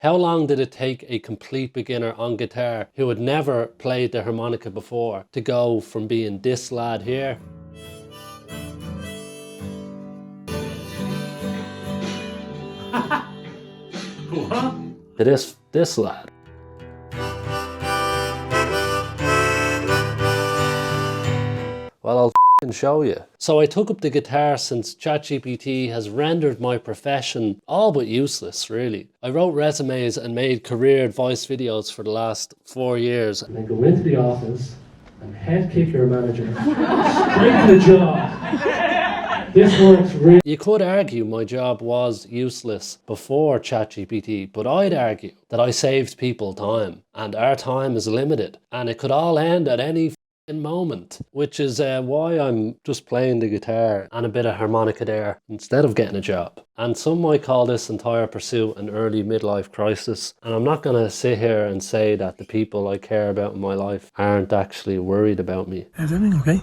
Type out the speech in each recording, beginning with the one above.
How long did it take a complete beginner on guitar who had never played the harmonica before to go from being this lad here What? to this lad? Well, I'll f***ing show you. So I took up the guitar since ChatGPT has rendered my profession all but useless, really. I wrote resumes and made career advice videos for the last 4 years. And then go into the office and head kick your manager straight to the jaw. This works really. You could argue my job was useless before ChatGPT, but I'd argue that I saved people time, and our time is limited, and it could all end at any moment, which is why I'm just playing the guitar and a bit of harmonica there instead of getting a job. And some might call this entire pursuit an early midlife crisis, and I'm not going to sit here and say that the people I care about in my life aren't actually worried about me. Everything okay?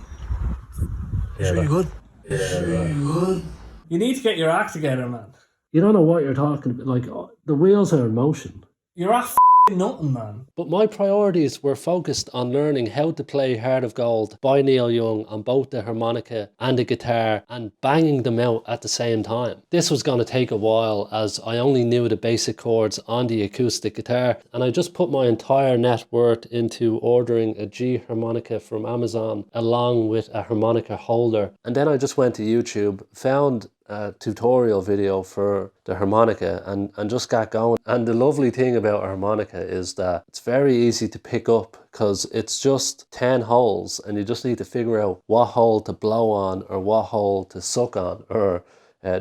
Yeah, Sure you good? Yeah, Sure you good? You need to get your act together, man. You don't know what you're talking about. Like, the wheels are in motion. You're at nothing, man. But my priorities were focused on learning how to play Heart of Gold by Neil Young on both the harmonica and the guitar and banging them out at the same time. This was going to take a while as I only knew the basic chords on the acoustic guitar, and I just put my entire net worth into ordering a G harmonica from Amazon along with a harmonica holder. And then I just went to YouTube, found a tutorial video for the harmonica and just got going. And the lovely thing about a harmonica is that it's very easy to pick up because it's just 10 holes and you just need to figure out what hole to blow on or what hole to suck on or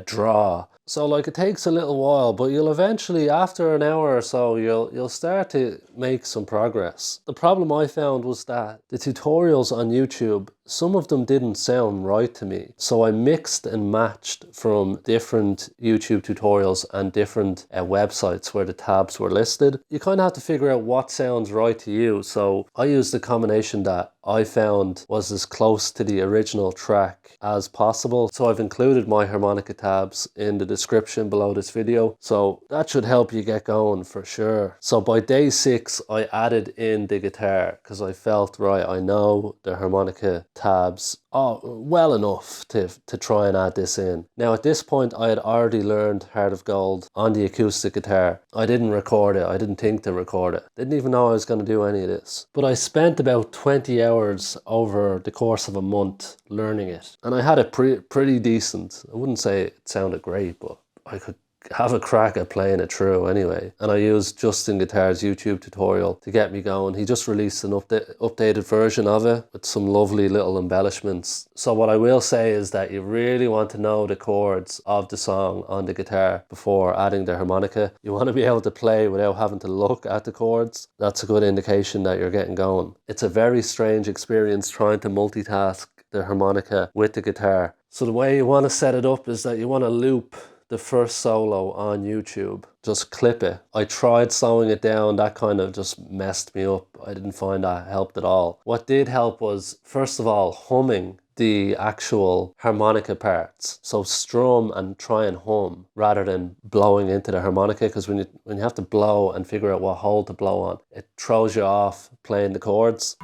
draw. So like, it takes a little while, but you'll eventually, after an hour or so, you'll start to make some progress. The problem I found was that the tutorials on YouTube, some of them didn't sound right to me. So I mixed and matched from different YouTube tutorials and different websites where the tabs were listed. You kind of have to figure out what sounds right to you. So I used the combination that I found was as close to the original track as possible. So I've included my harmonica tabs in the description below this video. So that should help you get going for sure. So by day 6, I added in the guitar because I felt, right, I know the harmonica tabs well enough to try and add this in. Now at this point I had already learned Heart of Gold on the acoustic guitar. I didn't record it, I didn't think to record it. Didn't even know I was going to do any of this. But I spent about 20 hours over the course of a month learning it. And I had it pretty decent. I wouldn't say it sounded great, but I could have a crack at playing it through anyway. And I used Justin Guitar's YouTube tutorial to get me going. He just released an updated version of it with some lovely little embellishments. So what I will say is that you really want to know the chords of the song on the guitar before adding the harmonica. You want to be able to play without having to look at the chords. That's a good indication that you're getting going. It's a very strange experience trying to multitask the harmonica with the guitar. So the way you want to set it up is that you want to loop the first solo on YouTube. Just clip it. I tried slowing it down, that kind of just messed me up. I didn't find that helped at all. What did help was, first of all, humming the actual harmonica parts. So strum and try and hum rather than blowing into the harmonica, because when you have to blow and figure out what hole to blow on, it throws you off playing the chords.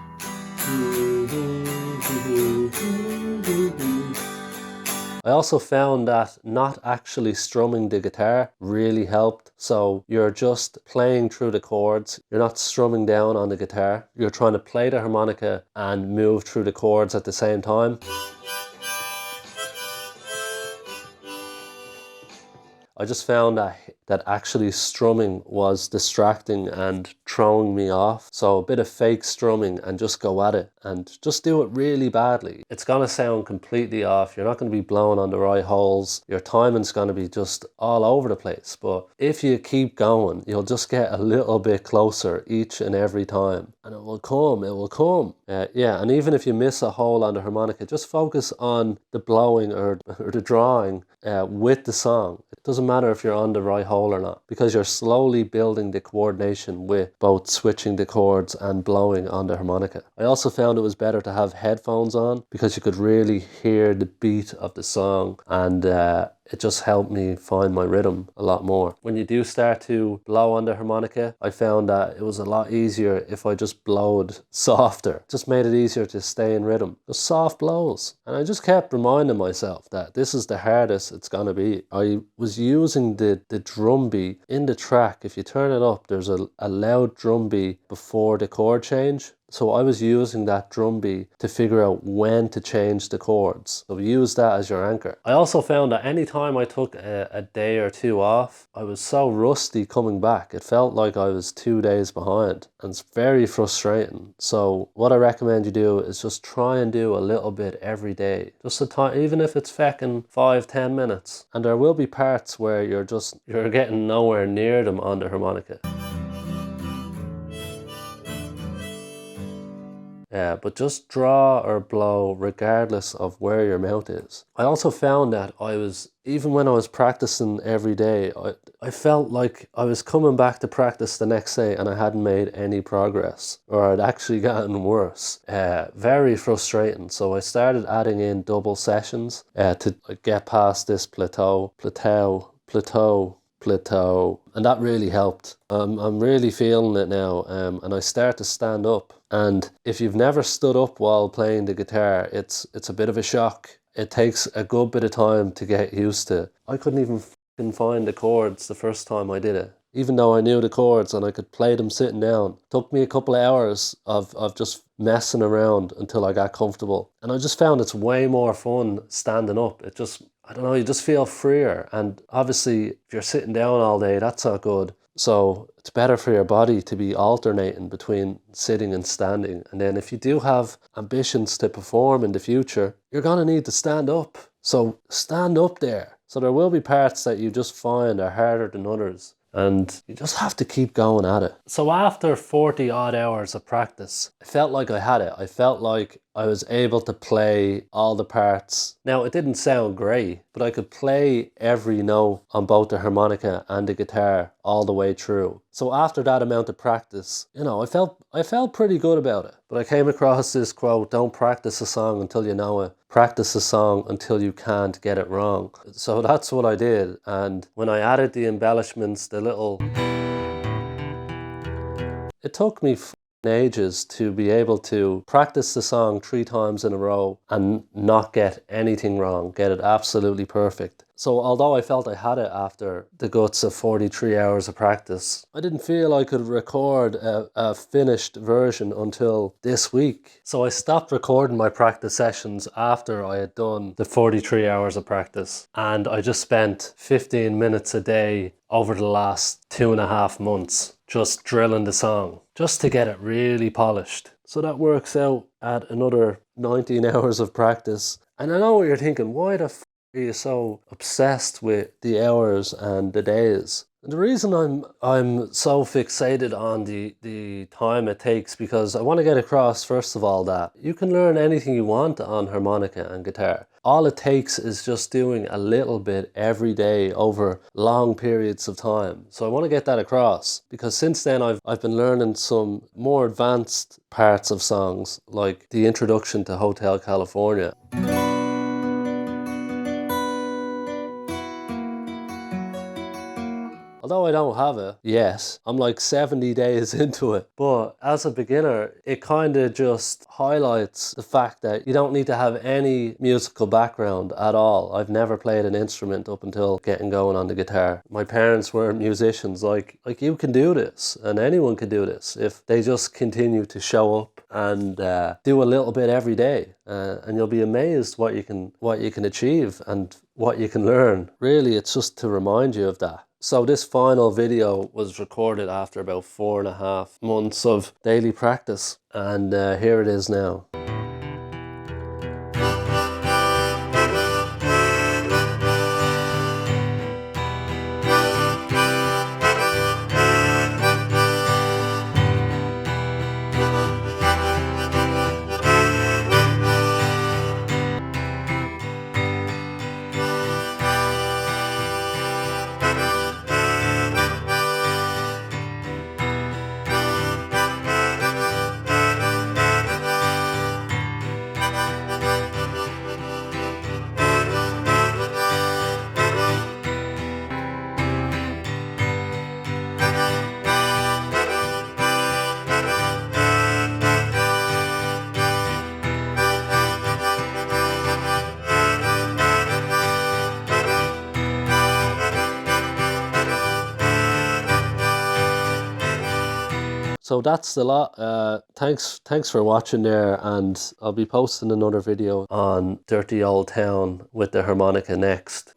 I also found that not actually strumming the guitar really helped. So you're just playing through the chords. You're not strumming down on the guitar. You're trying to play the harmonica and move through the chords at the same time. I just found that actually strumming was distracting and throwing me off. So a bit of fake strumming and just go at it and just do it really badly. It's going to sound completely off. You're not going to be blowing on the right holes. Your timing's going to be just all over the place. But if you keep going, you'll just get a little bit closer each and every time. And it will come, it will come. Yeah, and even if you miss a hole on the harmonica, just focus on the blowing or the drawing with the song. It doesn't matter if you're on the right hole or not, because you're slowly building the coordination with both switching the chords and blowing on the harmonica. I also found it was better to have headphones on because you could really hear the beat of the song, and it just helped me find my rhythm a lot more. When you do start to blow on the harmonica, I found that it was a lot easier if I just blowed softer. It just made it easier to stay in rhythm. Just soft blows. And I just kept reminding myself that this is the hardest it's gonna be. I was using the drum beat in the track. If you turn it up, there's a loud drum beat before the chord change. So I was using that drum beat to figure out when to change the chords. So use that as your anchor. I also found that anytime I took a day or two off, I was so rusty coming back. It felt like I was 2 days behind, and it's very frustrating. So what I recommend you do is just try and do a little bit every day. Just a time, even if it's feckin' 5-10 minutes. And there will be parts where you're getting nowhere near them on the harmonica. Yeah, but just draw or blow regardless of where your mouth is. I also found that even when I was practicing every day, I felt like I was coming back to practice the next day and I hadn't made any progress, or I'd actually gotten worse. Very frustrating. So I started adding in double sessions to get past this plateau, and that really helped. I'm really feeling it now, and I start to stand up. And if you've never stood up while playing the guitar, it's a bit of a shock. It takes a good bit of time to get used to. I couldn't even find the chords the first time I did it. Even though I knew the chords and I could play them sitting down. It took me a couple of hours of just messing around until I got comfortable. And I just found it's way more fun standing up. I don't know, you just feel freer. And obviously, if you're sitting down all day, that's not good. So it's better for your body to be alternating between sitting and standing. And then if you do have ambitions to perform in the future, you're going to need to stand up. So stand up there. So there will be parts that you just find are harder than others. And you just have to keep going at it. So after 40 odd hours of practice, I felt like I had it. I felt like I was able to play all the parts. Now, it didn't sound great, but I could play every note on both the harmonica and the guitar all the way through. So after that amount of practice, I felt pretty good about it. But I came across this quote, don't practice a song until you know it. Practice a song until you can't get it wrong. So that's what I did. And when I added the embellishments, it took me ages to be able to practice the song 3 times in a row and not get anything wrong, get it absolutely perfect. So although I felt I had it after the guts of 43 hours of practice, I didn't feel I could record a finished version until this week. So I stopped recording my practice sessions after I had done the 43 hours of practice, and I just spent 15 minutes a day over the last 2.5 months just drilling the song, just to get it really polished. So that works out at another 19 hours of practice. And I know what you're thinking, why the f are you so obsessed with the hours and the days? And the reason I'm so fixated on the time it takes, because I want to get across, first of all, that you can learn anything you want on harmonica and guitar. All it takes is just doing a little bit every day over long periods of time. So I want to get that across, because since then I've been learning some more advanced parts of songs, like the introduction to Hotel California. Although I don't have it yet, I'm like 70 days into it. But as a beginner, it kind of just highlights the fact that you don't need to have any musical background at all. I've never played an instrument up until getting going on the guitar. My parents were musicians. Like you can do this, and anyone can do this if they just continue to show up and do a little bit every day. And you'll be amazed what you can achieve and what you can learn. Really, it's just to remind you of that. So this final video was recorded after about 4.5 months of daily practice, and here it is now. So that's the lot. Thanks for watching there, and I'll be posting another video on Dirty Old Town with the harmonica next.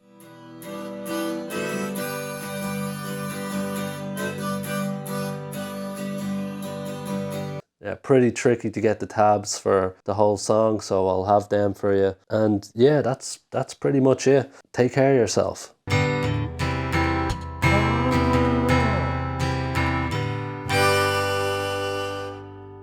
Yeah, pretty tricky to get the tabs for the whole song, so I'll have them for you. And yeah, that's pretty much it. Take care of yourself.